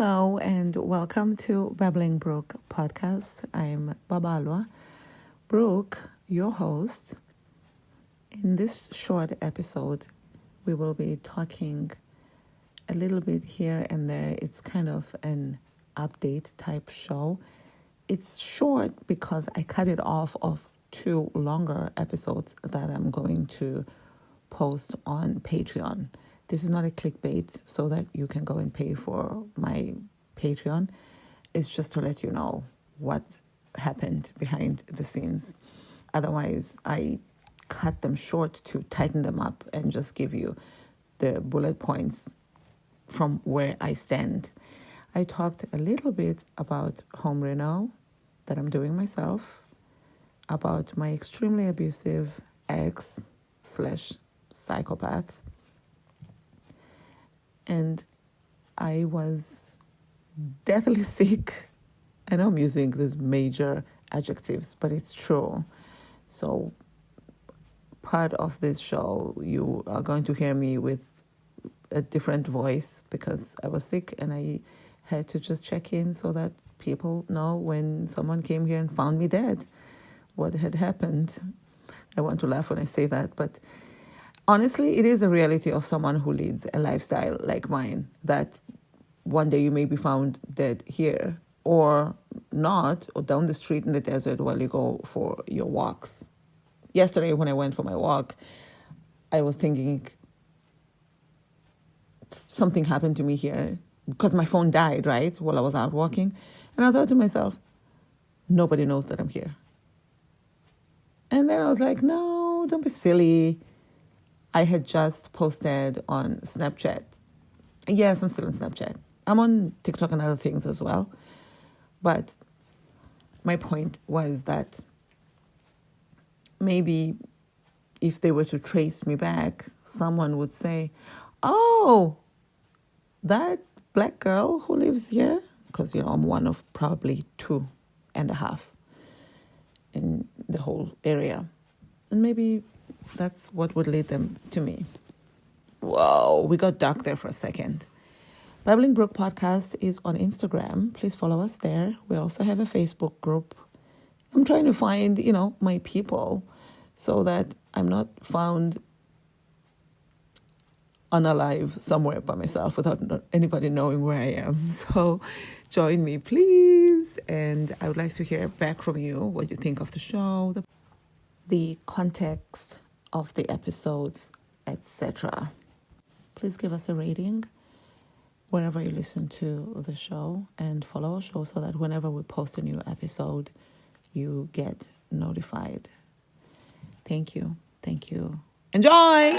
Hello and welcome to Babbling Brook podcast. I'm Babalwa Brook, your host. In this short episode, we will be talking a little bit here and there. It's kind of an update type show. It's short because I cut it off of 2 longer episodes that I'm going to post on Patreon. This is not a clickbait so that you can go and pay for my Patreon. It's just to let you know what happened behind the scenes. Otherwise, I cut them short to tighten them up and just give you the bullet points from where I stand. I talked a little bit about home reno that I'm doing myself, about my extremely abusive ex/psychopath. And I was deathly sick. I know I'm using these major adjectives, but it's true. So part of this show, you are going to hear me with a different voice because I was sick and I had to just check in so that people know when someone came here and found me dead, what had happened. I want to laugh when I say that, but honestly, it is a reality of someone who leads a lifestyle like mine, that one day you may be found dead here or not, or down the street in the desert while you go for your walks. Yesterday, when I went for my walk, I was thinking something happened to me here because my phone died, right, while I was out walking. And I thought to myself, nobody knows that I'm here. And then I was like, no, don't be silly. I had just posted on Snapchat. Yes, I'm still on Snapchat. I'm on TikTok and other things as well. But my point was that maybe if they were to trace me back, someone would say, oh, that black girl who lives here, because, I'm one of probably 2.5 in the whole area. And maybe that's what would lead them to me. Whoa, we got dark there for a second. Babbling Brook Podcast is on Instagram. Please follow us there. We also have a Facebook group. I'm trying to find, my people so that I'm not found unalive somewhere by myself without anybody knowing where I am. So join me, please. And I would like to hear back from you, what you think of the show, the context of the episodes, etc. Please give us a rating wherever you listen to the show and follow our show so that whenever we post a new episode, you get notified. Thank you. Enjoy!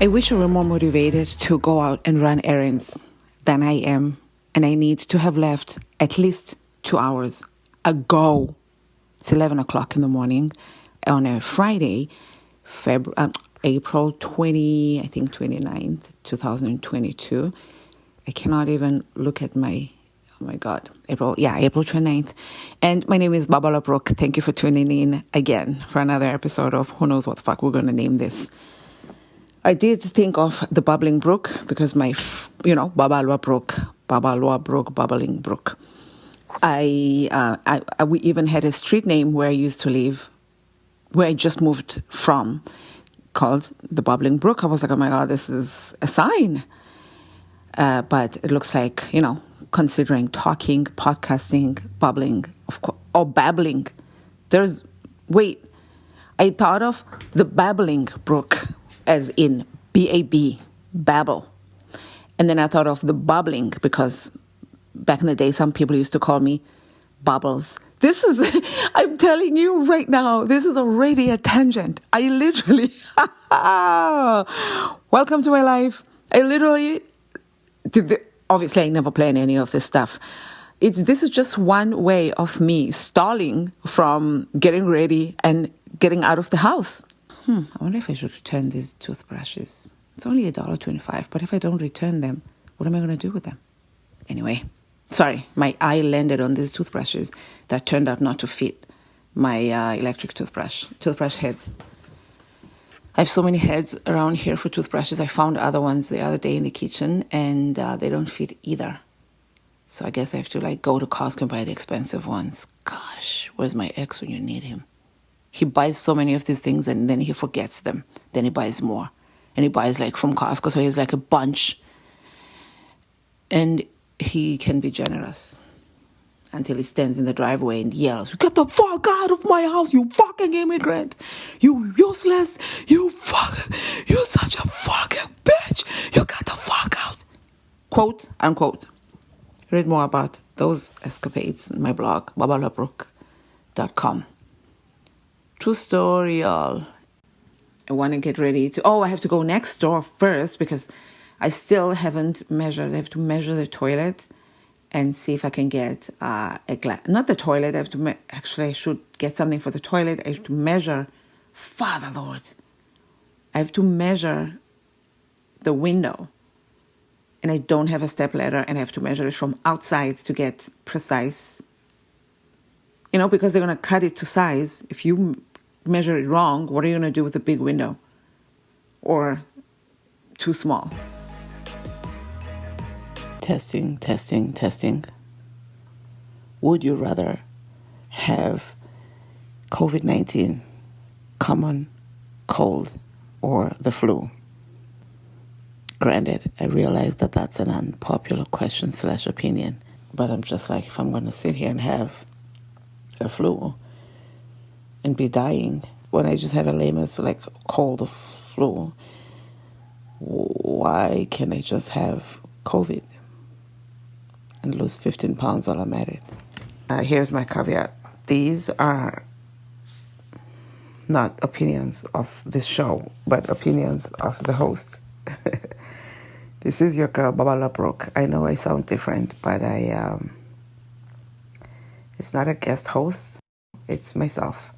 I wish I were more motivated to go out and run errands than I am. And I need to have left at least 2 hours ago. It's 11 o'clock in the morning on a Friday, April 29th, 2022. I cannot even look at oh my God, April 29th. And my name is Babalwa Brook. Thank you for tuning in again for another episode of who knows what the fuck we're going to name this. I did think of the Babbling Brook because Babalwa Brook, Babbling Brook. We even had a street name where I used to live, where I just moved from, called the Babbling Brook. I was like, oh my God, this is a sign. But it looks like, considering talking, podcasting, bubbling, of course, or babbling. I thought of the Babbling Brook as in B-A-B, babble. And then I thought of the bubbling because back in the day, some people used to call me Bubbles. I'm telling you right now, this is already a tangent. I literally, welcome to my life. I literally obviously I never plan any of this stuff. This is just one way of me stalling from getting ready and getting out of the house. I wonder if I should return these toothbrushes. It's only $1.25, but if I don't return them, what am I going to do with them? Anyway, sorry, my eye landed on these toothbrushes that turned out not to fit my electric toothbrush heads. I have so many heads around here for toothbrushes. I found other ones the other day in the kitchen, and they don't fit either. So I guess I have to go to Costco and buy the expensive ones. Gosh, where's my ex when you need him? He buys so many of these things and then he forgets them. Then he buys more. And he buys from Costco, so he has a bunch. And he can be generous until he stands in the driveway and yells, "Get the fuck out of my house, you fucking immigrant! You useless! You're such a fucking bitch! You get the fuck out!" Quote, unquote. Read more about those escapades in my blog, babalabrook.com. True story, y'all. I want to get ready to... I have to go next door first because I still haven't measured. I have to measure the toilet and see if I can get a glass. Not the toilet. I have to... Actually, I should get something for the toilet. I have to measure... Father Lord. I have to measure the window. And I don't have a stepladder, and I have to measure it from outside to get precise. Because they're going to cut it to size. If you measure it wrong, what are you going to do with a big window? Or too small? Testing. Would you rather have COVID-19, common cold, or the flu? Granted, I realize that that's an unpopular question / opinion, but I'm just if I'm going to sit here and have a flu and be dying when I just have a lamest cold or flu, why can't I just have COVID and lose 15 pounds while I'm at it? Here's my caveat. These are not opinions of this show, but opinions of the host. This is your girl, Baba Labrook. I know I sound different, but it's not a guest host. It's myself.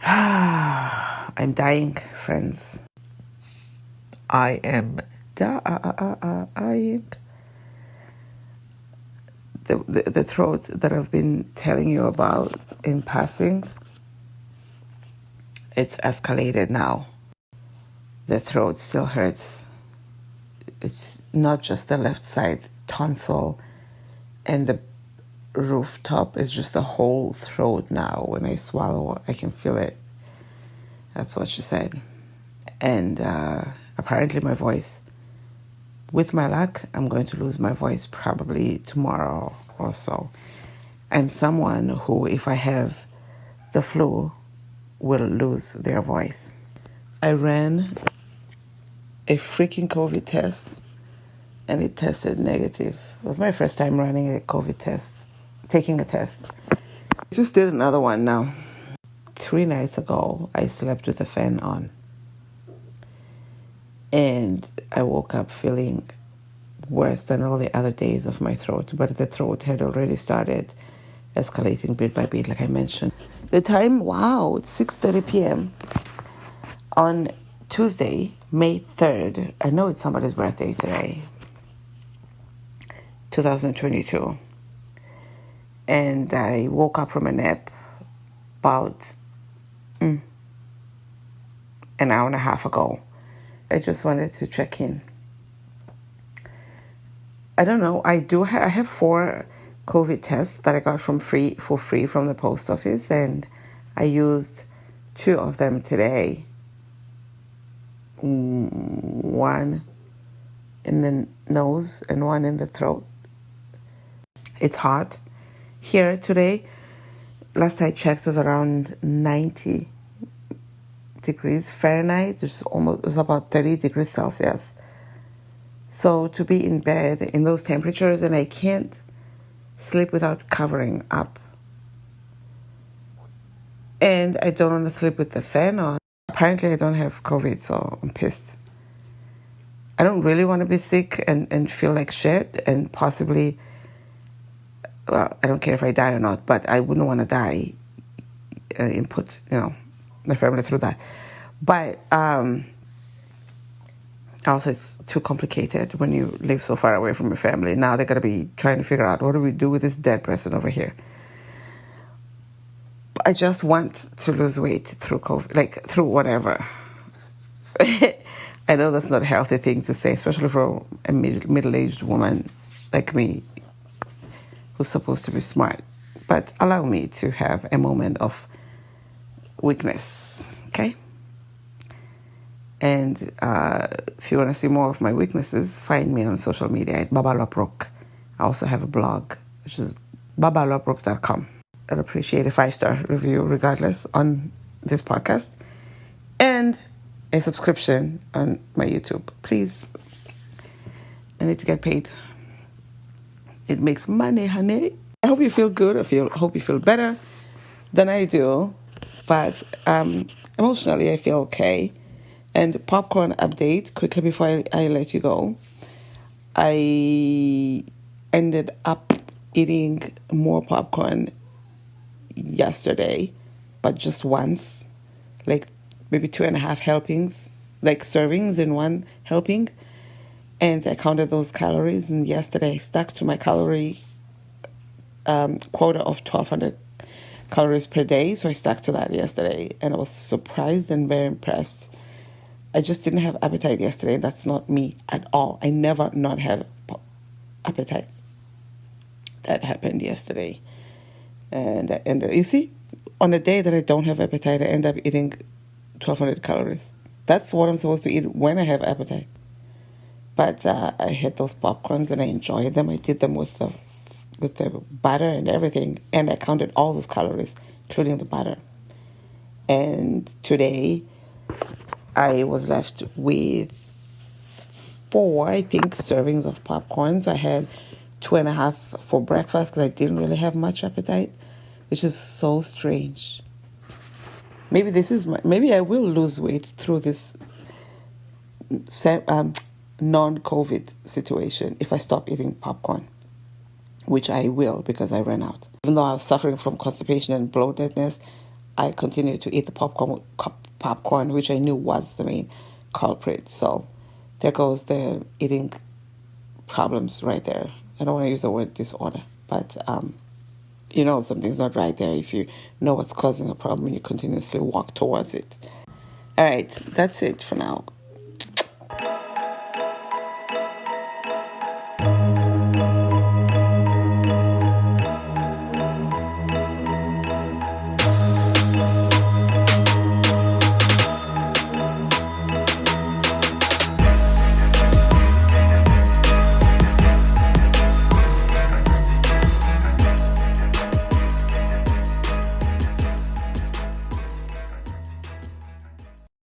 I'm dying, friends. I am dying. The throat that I've been telling you about in passing, it's escalated now. The throat still hurts. It's not just the left side tonsil and the rooftop. It's just the whole throat now. When I swallow, I can feel it. That's what she said. And apparently my voice, with my luck, I'm going to lose my voice probably tomorrow or so. I'm someone who, if I have the flu, will lose their voice. I ran a freaking COVID test, and it tested negative. It was my first time running a COVID test, taking a test. I just did another one now. 3 nights ago, I slept with the fan on. And I woke up feeling worse than all the other days of my throat. But the throat had already started escalating bit by bit, like I mentioned. The time, it's 6:30 p.m. on Tuesday, May 3rd. I know it's somebody's birthday today. 2022. And I woke up from a nap about an hour and a half ago. I just wanted to check in. I don't know. I have 4 COVID tests that I got for free from the post office, and I used 2 of them today. One in the nose and one in the throat. It's hot here today. Last I checked was around 90 degrees Fahrenheit. It was about 30 degrees Celsius. So to be in bed in those temperatures, and I can't sleep without covering up. And I don't want to sleep with the fan on. Apparently I don't have COVID, so I'm pissed. I don't really want to be sick and feel like shit and possibly, well, I don't care if I die or not, but I wouldn't want to die and put, my family through that. But also it's too complicated when you live so far away from your family. Now they're going to be trying to figure out, what do we do with this dead person over here? I just want to lose weight through COVID, like through whatever. I know that's not a healthy thing to say, especially for a middle-aged woman like me who's supposed to be smart. But allow me to have a moment of weakness, okay? And if you want to see more of my weaknesses, find me on social media at babaloprok. I also have a blog, which is babaloprok.com. I'd appreciate a 5-star review regardless on this podcast. And a subscription on my YouTube. Please. I need to get paid. It makes money, honey. I hope you feel good. I hope you feel better than I do. But emotionally, I feel okay. And popcorn update, quickly before I let you go. I ended up eating more popcorn yesterday, but just once. Like maybe 2.5 helpings, like servings in one helping. And I counted those calories. And yesterday I stuck to my calorie quota of 1,200 calories per day. So I stuck to that yesterday. And I was surprised and very impressed. I just didn't have appetite yesterday. That's not me at all. I never not have appetite. That happened yesterday. And you see, on the day that I don't have appetite, I end up eating 1,200 calories. That's what I'm supposed to eat when I have appetite. But I had those popcorns and I enjoyed them. I did them with the butter and everything, and I counted all those calories, including the butter. And today, I was left with 4, I think, servings of popcorns. I had 2.5 for breakfast because I didn't really have much appetite, which is so strange. Maybe I will lose weight through this non-COVID situation if I stop eating popcorn, which I will because I ran out. Even though I was suffering from constipation and bloatedness, I continued to eat the popcorn, which I knew was the main culprit. So there goes the eating problems right there. I don't want to use the word disorder, but something's not right there if you know what's causing a problem and you continuously walk towards it. All right, that's it for now.